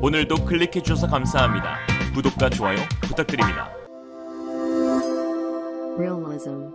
오늘도 클릭해주셔서 감사합니다. 구독과 좋아요 부탁드립니다.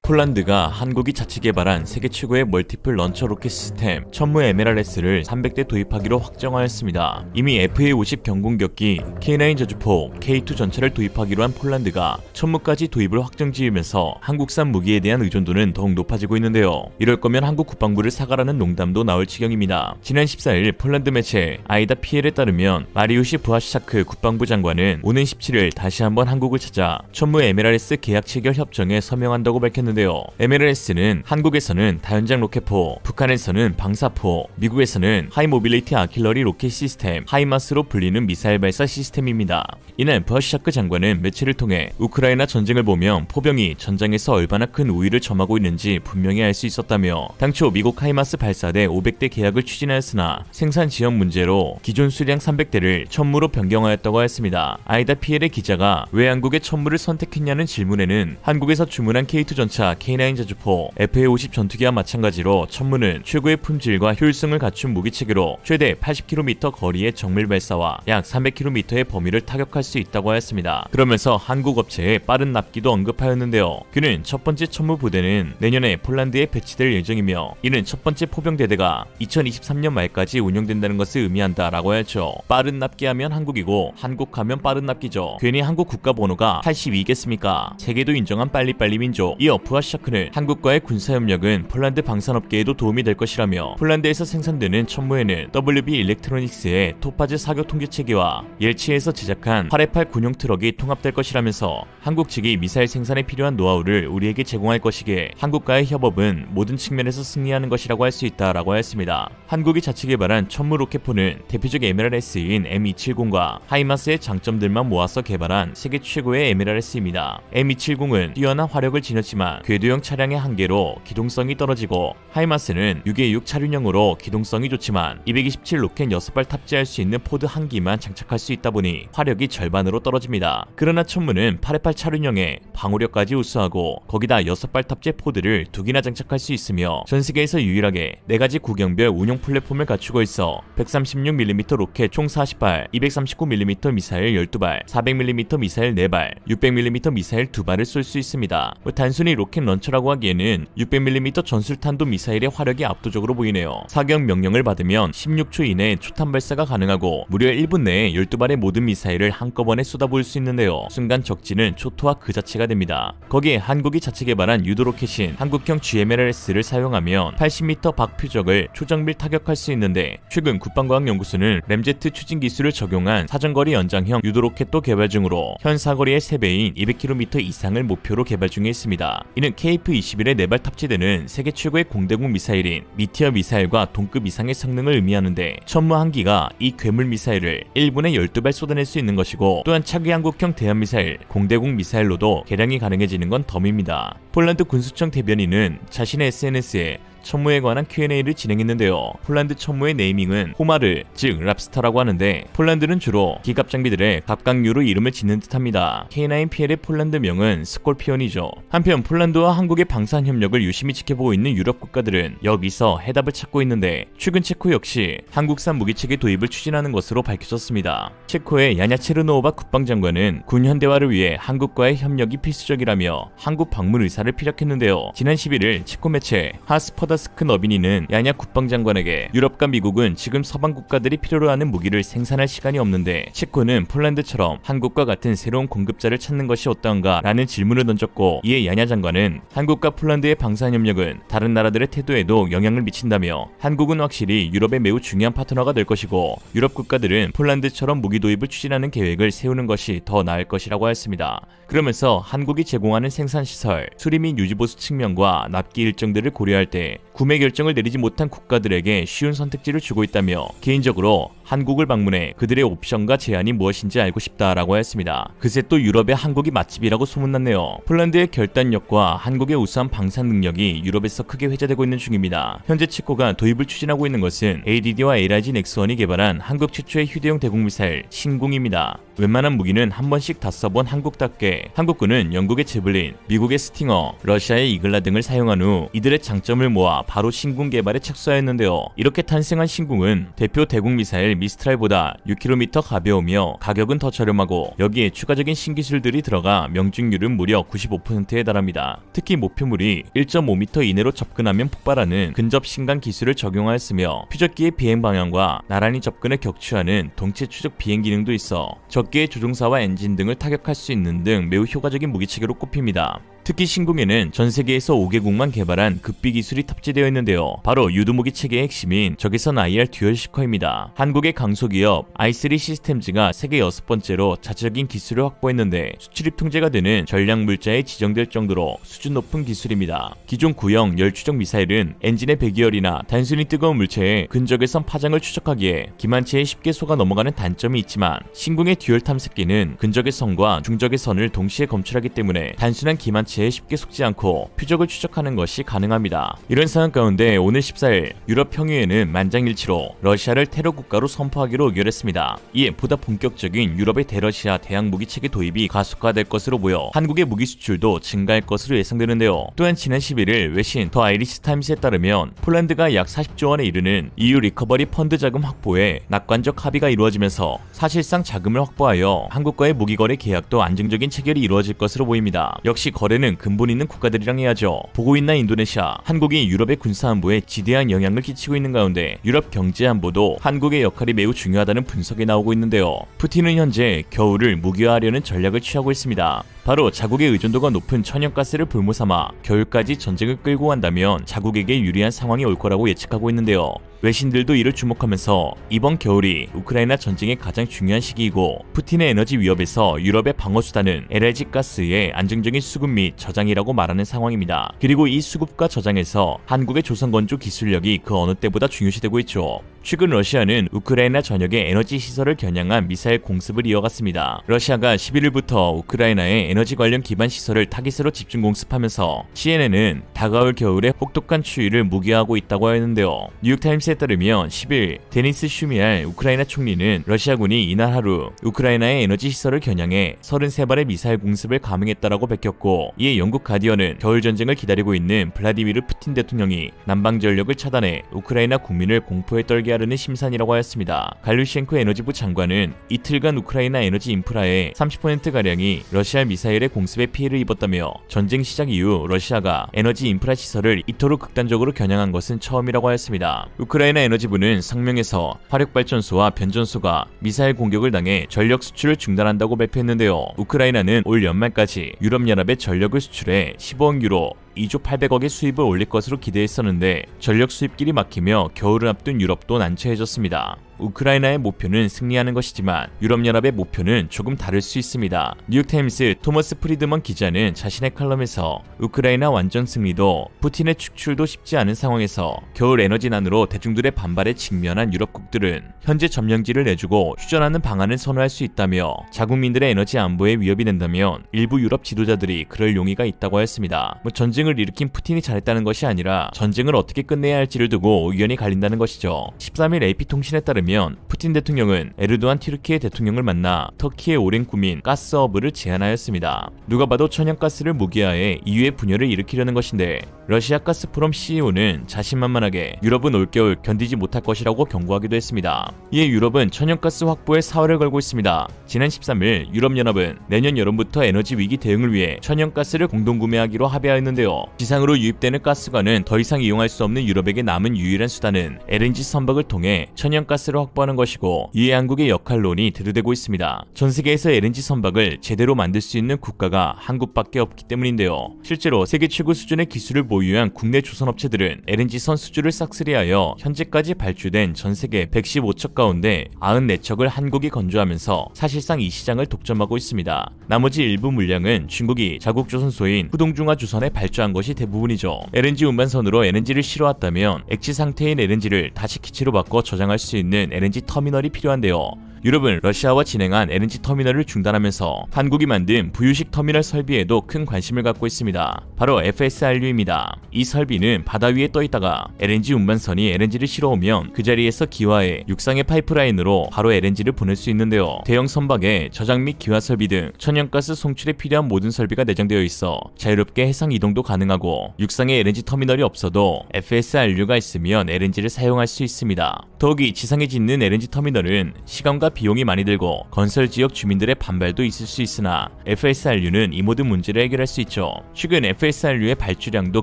폴란드가 한국이 자체 개발한 세계 최고의 멀티플 런처 로켓 시스템 천무 MLRS를 300대 도입하기로 확정하였습니다. 이미 FA-50 경공격기, K9 저주포, K2 전차를 도입하기로 한 폴란드가 천무까지 도입을 확정지으면서 한국산 무기에 대한 의존도는 더욱 높아지고 있는데요. 이럴 거면 한국 국방부를 사과라는 농담도 나올 지경입니다. 지난 14일 폴란드 매체 아이다 PL에 따르면 마리우시 부하시차크 국방부 장관은 오는 17일 다시 한번 한국을 찾아 천무 MLRS 계약 체결 협정에 서명한다고 밝혔는데요. MLRS는 한국에서는 다연장 로켓포, 북한에서는 방사포, 미국에서는 하이 모빌리티 아킬러리 로켓 시스템 하이마스로 불리는 미사일 발사 시스템입니다. 이날 부하시차크 장관은 매체를 통해 우크라이나 전쟁을 보면 포병이 전장에서 얼마나 큰 우위를 점하고 있는지 분명히 알 수 있었다며 당초 미국 하이마스 발사대 500대 계약을 추진하였으나 생산 지연 문제로 기존 수량 300대를 천무로 변경하였다고 했습니다. 아이다 PL의 기자가 왜 한국의 천무를 선택했냐는 질문에는 한국에서 주문한 K2 전차, K9 저주포, FA-50 전투기와 마찬가지로 천무는 최고의 품질과 효율성을 갖춘 무기체계로 최대 80km 거리의 정밀 발사와 약 300km의 범위를 타격할 수 있다고 하였습니다. 그러면서 한국 업체의 빠른 납기도 언급하였는데요. 그는 첫 번째 천무 부대는 내년에 폴란드에 배치될 예정이며 이는 첫 번째 포병대대가 2023년 말까지 운영된다는 것을 의미한다라고 했죠. 빠른 납기하면 한국이고 한국하면 빠른 납기죠. 괜히 한국 국가번호가 82겠습니까? 세계도 인정한 빨리빨리 민족. 이어 부하시차크는 한국과의 군사협력은 폴란드 방산업계에도 도움이 될 것이라며 폴란드에서 생산되는 천무에는 WB 일렉트로닉스의 토파즈 사격 통제체계와 옐치에서 제작한 828 군용 트럭이 통합될 것이라면서 한국 측이 미사일 생산에 필요한 노하우를 우리에게 제공할 것이기에 한국과의 협업은 모든 측면에서 승리하는 것이라고 할 수 있다라고 했습니다. 한국이 자체 개발한 천무 로켓포는 대표적 MLRS인 M270과 하이마스의 장점들만 모아서 개발한 세계 최고의 MLRS입니다. M270은 뛰어난 화력을 지녔지만 궤도형 차량의 한계로 기동성이 떨어지고 하이마스는 6의6 차륜형으로 기동성이 좋지만 227 로켓 6발 탑재할 수 있는 포드 한 기만 장착할 수 있다 보니 화력이 절반으로 떨어집니다. 그러나 천무는 828 차륜형에 방호력까지 우수하고 거기다 6발 탑재 포드를 2기나 장착할 수 있으며 전세계에서 유일하게 4가지 구경별 운용 플랫폼을 갖추고 있어 136mm 로켓 총 40발, 239mm 미사일 12발, 400mm 미사일 4발, 600mm 미사일 2발을 쏠 수 있습니다. 단순히 로켓 런처라고 하기에는 600mm 전술탄도 미사일의 화력이 압도적으로 보이네요. 사격 명령을 받으면 16초 이내에 초탄 발사가 가능하고 무려 1분 내에 12발의 모든 미사일을 한꺼번에 쏟아부을 수 있는데요. 순간 적지는 초토화 그 자체가 됩니다. 거기에 한국이 자체 개발한 유도 로켓인 한국형 GMLRS를 사용하면 80m 밖 표적을 초정밀 타격할 수 있는데 최근 국방과학연구소는 램제트 추진 기술을 적용한 사정거리 연장형 유도 로켓도 개발 중으로 현 사거리의 3배인 200km 이상을 목표로 개발 중에 있습니다. 이는 KF-21에 4발 탑재되는 세계 최고의 공대공 미사일인 미티어 미사일과 동급 이상의 성능을 의미하는데 천무 한 기가 이 괴물 미사일을 1분에 12발 쏟아낼 수 있는 것이고 또한 차기 한국형 대한미사일, 공대공 미사일로도 개량이 가능해지는 건 덤입니다. 폴란드 군수청 대변인은 자신의 SNS에 천무에 관한 Q&A를 진행했는데요. 폴란드 천무의 네이밍은 호마르, 즉 랍스터라고 하는데 폴란드는 주로 기갑 장비들의 갑각류로 이름을 짓는 듯합니다. K9PL의 폴란드명은 스콜피온이죠. 한편 폴란드와 한국의 방산 협력을 유심히 지켜보고 있는 유럽 국가들은 여기서 해답을 찾고 있는데 최근 체코 역시 한국산 무기체계 도입을 추진하는 것으로 밝혀졌습니다. 체코의 야냐 체르노오바 국방장관은 군 현대화를 위해 한국과의 협력이 필수적이라며 한국 방문 의사를 피력했는데요. 지난 11일 체코 매체 하스퍼다 스크 너비니는 야냐 국방장관에게 유럽과 미국은 지금 서방 국가들이 필요로 하는 무기를 생산할 시간이 없는데 체코는 폴란드처럼 한국과 같은 새로운 공급자를 찾는 것이 어떠한가 라는 질문을 던졌고 이에 야냐 장관은 한국과 폴란드의 방산협력은 다른 나라들의 태도에도 영향을 미친다며 한국은 확실히 유럽의 매우 중요한 파트너가 될 것이고 유럽 국가들은 폴란드처럼 무기 도입을 추진하는 계획을 세우는 것이 더 나을 것이라고 했습니다. 그러면서 한국이 제공하는 생산시설, 수리 및 유지보수 측면과 납기 일정들을 고려할 때 구매 결정을 내리지 못한 국가들에게 쉬운 선택지를 주고 있다며 개인적으로 한국을 방문해 그들의 옵션과 제한이 무엇인지 알고 싶다라고 했습니다. 그새 또 유럽의 한국이 맛집이라고 소문났네요. 폴란드의 결단력과 한국의 우수한 방산 능력이 유럽에서 크게 회자되고 있는 중입니다. 현재 체코가 도입을 추진하고 있는 것은 ADD와 LIG 넥스원이 개발한 한국 최초의 휴대용 대공미사일 신궁입니다. 웬만한 무기는 한 번씩 다 써본 한국답게 한국군은 영국의 제블린, 미국의 스팅어, 러시아의 이글라 등을 사용한 후 이들의 장점을 모아 바로 신궁 개발에 착수하였는데요. 이렇게 탄생한 신궁은 대표 대공 미사일 미스트랄보다 6km 가벼우며 가격은 더 저렴하고 여기에 추가적인 신기술들이 들어가 명중률은 무려 95%에 달합니다. 특히 목표물이 1.5m 이내로 접근하면 폭발하는 근접 신강 기술을 적용하였으며 표적기의 비행 방향과 나란히 접근을 격추하는 동체 추적 비행 기능도 있어 적기의 조종사와 엔진 등을 타격할 수 있는 등 매우 효과적인 무기체계로 꼽힙니다. 특히 신궁에는 전 세계에서 5개국만 개발한 극비 기술이 탑재되어 있는데요. 바로 유도무기 체계의 핵심인 적외선 IR 듀얼 시커입니다. 한국의 강소기업 i3 시스템즈가 세계 6번째로 자체적인 기술을 확보했는데 수출입 통제가 되는 전략 물자에 지정될 정도로 수준 높은 기술입니다. 기존 구형 열추적 미사일은 엔진의 배기열이나 단순히 뜨거운 물체에 근적외선 파장을 추적하기에 기만치에 쉽게 속아 넘어가는 단점이 있지만 신궁의 듀얼 탐색기는 근적외선과 중적외선을 동시에 검출하기 때문에 단순한 기만치 쉽게 속지 않고 표적을 추적하는 것이 가능합니다. 이런 상황 가운데 오늘 14일 유럽 평의회는 만장일치로 러시아를 테러 국가로 선포하기로 의결했습니다. 이에 보다 본격적인 유럽의 대러시아 대항 무기 체계 도입이 가속화될 것으로 보여 한국의 무기 수출도 증가할 것으로 예상되는데요. 또한 지난 11일 외신 더 아이리시 타임스에 따르면 폴란드가 약 40조 원에 이르는 EU 리커버리 펀드 자금 확보에 낙관적 합의가 이루어지면서 사실상 자금을 확보하여 한국과의 무기 거래 계약도 안정적인 체결이 이루어질 것으로 보입니다. 역시 거래는 근본 있는 국가들이랑 해야죠. 보고 있나 인도네시아. 한국이 유럽의 군사안보에 지대한 영향을 끼치고 있는 가운데 유럽 경제안보도 한국의 역할이 매우 중요하다는 분석이 나오고 있는데요. 푸틴은 현재 겨울을 무기화하려는 전략을 취하고 있습니다. 바로 자국의 의존도가 높은 천연가스를 볼모삼아 겨울까지 전쟁을 끌고 간다면 자국에게 유리한 상황이 올 거라고 예측하고 있는데요. 외신들도 이를 주목하면서 이번 겨울이 우크라이나 전쟁의 가장 중요한 시기이고 푸틴의 에너지 위협에서 유럽의 방어수단은 LNG 가스의 안정적인 수급 및 저장이라고 말하는 상황입니다. 그리고 이 수급과 저장에서 한국의 조선건조 기술력이 그 어느 때보다 중요시되고 있죠. 최근 러시아는 우크라이나 전역의 에너지 시설을 겨냥한 미사일 공습을 이어갔습니다. 러시아가 11일부터 우크라이나의 에너지 관련 기반 시설을 타깃으로 집중 공습하면서 CNN은 다가올 겨울에 혹독한 추위를 무기화하고 있다고 했는데요. 뉴욕타임스에 따르면 10일 데니스 슈미알 우크라이나 총리는 러시아군이 이날 하루 우크라이나의 에너지 시설을 겨냥해 33발의 미사일 공습을 감행했다라고 밝혔고, 이에 영국 가디언은 겨울 전쟁을 기다리고 있는 블라디미르 푸틴 대통령이 난방 전력을 차단해 우크라이나 국민을 공포에 떨게 하려는 심산이라고 하였습니다. 갈루셴코 에너지부 장관은 이틀간 우크라이나 에너지 인프라의 30%가량이 러시아 미사일의 공습에 피해를 입었다며 전쟁 시작 이후 러시아가 에너지 인프라 시설을 이토록 극단적으로 겨냥한 것은 처음이라고 하였습니다. 우크라이나 에너지부는 성명에서 화력발전소와 변전소가 미사일 공격을 당해 전력 수출을 중단한다고 발표했는데요. 우크라이나는 올 연말까지 유럽연합에 전력을 수출해 15억 유로 2조 800억의 수입을 올릴 것으로 기대했었는데 전력 수입길이 막히며 겨울을 앞둔 유럽도 난처해졌습니다. 우크라이나의 목표는 승리하는 것이지만 유럽연합의 목표는 조금 다를 수 있습니다. 뉴욕타임스 토머스 프리드먼 기자는 자신의 칼럼에서 우크라이나 완전 승리도 푸틴의 축출도 쉽지 않은 상황에서 겨울 에너지난으로 대중들의 반발에 직면한 유럽국들은 현재 점령지를 내주고 휴전하는 방안을 선호할 수 있다며 자국민들의 에너지 안보에 위협이 된다면 일부 유럽 지도자들이 그럴 용의가 있다고 했습니다. 전쟁을 일으킨 푸틴이 잘했다는 것이 아니라 전쟁을 어떻게 끝내야 할지를 두고 의견이 갈린다는 것이죠. 13일 AP통신에 따르면 푸틴 대통령은 에르도안 튀르키예 대통령을 만나 터키의 오랜 꿈인 가스허브를 제안하였습니다. 누가 봐도 천연가스를 무기화해 EU의 분열을 일으키려는 것인데 러시아 가스프롬 CEO는 자신만만하게 유럽은 올겨울 견디지 못할 것이라고 경고하기도 했습니다. 이에 유럽은 천연가스 확보에 사활을 걸고 있습니다. 지난 13일 유럽연합은 내년 여름부터 에너지 위기 대응을 위해 천연가스를 공동구매하기로 합의하였는데요. 지상으로 유입되는 가스관은 더 이상 이용할 수 없는 유럽에게 남은 유일한 수단은 LNG 선박을 통해 천연가스를 확보하는 것이고, 이에 한국의 역할론이 대두되고 있습니다. 전 세계에서 LNG 선박을 제대로 만들 수 있는 국가가 한국밖에 없기 때문인데요. 실제로 세계 최고 수준의 기술을 보유한 국내 조선업체들은 LNG선 수주를 싹쓸이하여 현재까지 발주된 전 세계 115척 가운데 94척을 한국이 건조하면서 사실상 이 시장을 독점하고 있습니다. 나머지 일부 물량은 중국이 자국 조선소인 후동중화조선에 발주한 것이 대부분이죠. LNG 운반선으로 LNG를 실어왔다면 액체 상태인 LNG를 다시 기체로 바꿔 저장할 수 있는 LNG 터미널이 필요한데요. 유럽은 러시아와 진행한 LNG 터미널을 중단하면서 한국이 만든 부유식 터미널 설비에도 큰 관심을 갖고 있습니다. 바로 FSRU입니다. 이 설비는 바다 위에 떠있다가 LNG 운반선이 LNG를 실어오면 그 자리에서 기화해 육상의 파이프라인으로 바로 LNG를 보낼 수 있는데요. 대형 선박에 저장 및 기화 설비 등 천연가스 송출에 필요한 모든 설비가 내장되어 있어 자유롭게 해상 이동도 가능하고 육상에 LNG 터미널이 없어도 FSRU가 있으면 LNG를 사용할 수 있습니다. 더욱이 지상에 짓는 LNG 터미널은 시간과 비용이 많이 들고 건설 지역 주민들의 반발도 있을 수 있으나 FSRU는 이 모든 문제를 해결할 수 있죠. 최근 FSRU의 발주량도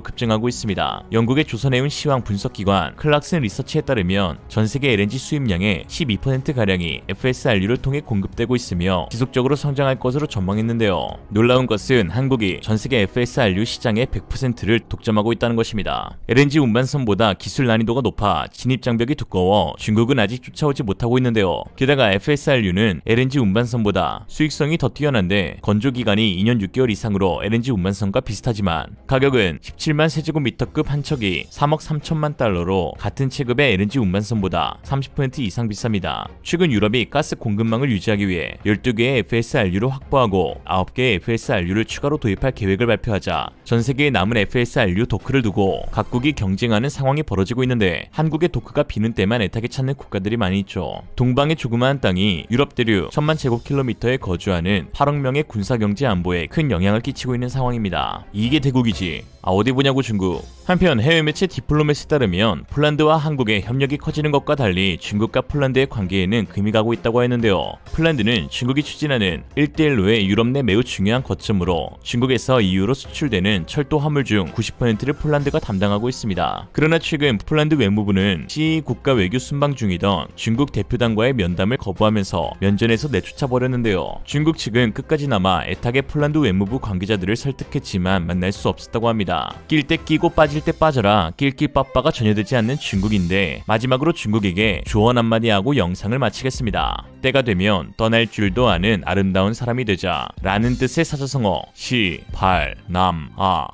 급증하고 있습니다. 영국의 조선해운 시황 분석기관 클락슨 리서치에 따르면 전세계 LNG 수입량의 12%가량이 FSRU를 통해 공급되고 있으며 지속적으로 성장할 것으로 전망했는데요. 놀라운 것은 한국이 전세계 FSRU 시장의 100%를 독점하고 있다는 것입니다. LNG 운반선보다 기술 난이도가 높아 진입장벽이 두꺼워 중국은 아직 쫓아오지 못하고 있는데요. 게다가 FSRU는 LNG 운반선보다 수익성이 더 뛰어난데 건조기간이 2년 6개월 이상으로 LNG 운반선과 비슷하지만 가격은 17만 세제곱미터급 한 척이 3억 3천만 달러로 같은 체급의 LNG 운반선보다 30% 이상 비쌉니다. 최근 유럽이 가스 공급망을 유지하기 위해 12개의 FSRU를 확보하고 9개의 FSRU를 추가로 도입할 계획을 발표하자 전세계에 남은 FSRU 도크를 두고 각국이 경쟁하는 상황이 벌어지고 있는데 한국의 도크가 비는 때만 애타게 찾는 국가들이 많이 있죠. 동방의 조그마한 땅이 유럽 대륙 1000만 제곱킬로미터에 거주하는 8억 명의 군사경제 안보에 큰 영향을 끼치고 있는 상황입니다. 이게 대국이지. 어디 보냐고 중국. 한편 해외 매체 디플로맷에 따르면 폴란드와 한국의 협력이 커지는 것과 달리 중국과 폴란드의 관계에는 금이 가고 있다고 했는데요. 폴란드는 중국이 추진하는 1대1로의 유럽 내 매우 중요한 거점으로 중국에서 EU로 수출되는 철도 화물 중 90%를 폴란드가 담당하고 있습니다. 그러나 최근 폴란드 외무부는 C 국가 외교 순방 중이던 중국 대표단과의 면담을 거부하면서 면전에서 내쫓아버렸는데요. 중국 측은 끝까지 남아 애타게 폴란드 외무부 관계자들을 설득했지만 만날 수 없었다고 합니다. 낄 때 끼고 빠질 때 빠져라 낄낄 빠빠가 전혀 되지 않는 중국인데 마지막으로 중국에게 조언 한마디 하고 영상을 마치겠습니다. 때가 되면 떠날 줄도 아는 아름다운 사람이 되자 라는 뜻의 사자성어 시, 발, 남,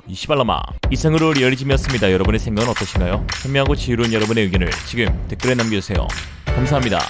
이 시발라마. 이상으로 리얼리즘이었습니다. 여러분의 생각은 어떠신가요? 현명하고 지혜로운 여러분의 의견을 지금 댓글에 남겨주세요. 감사합니다.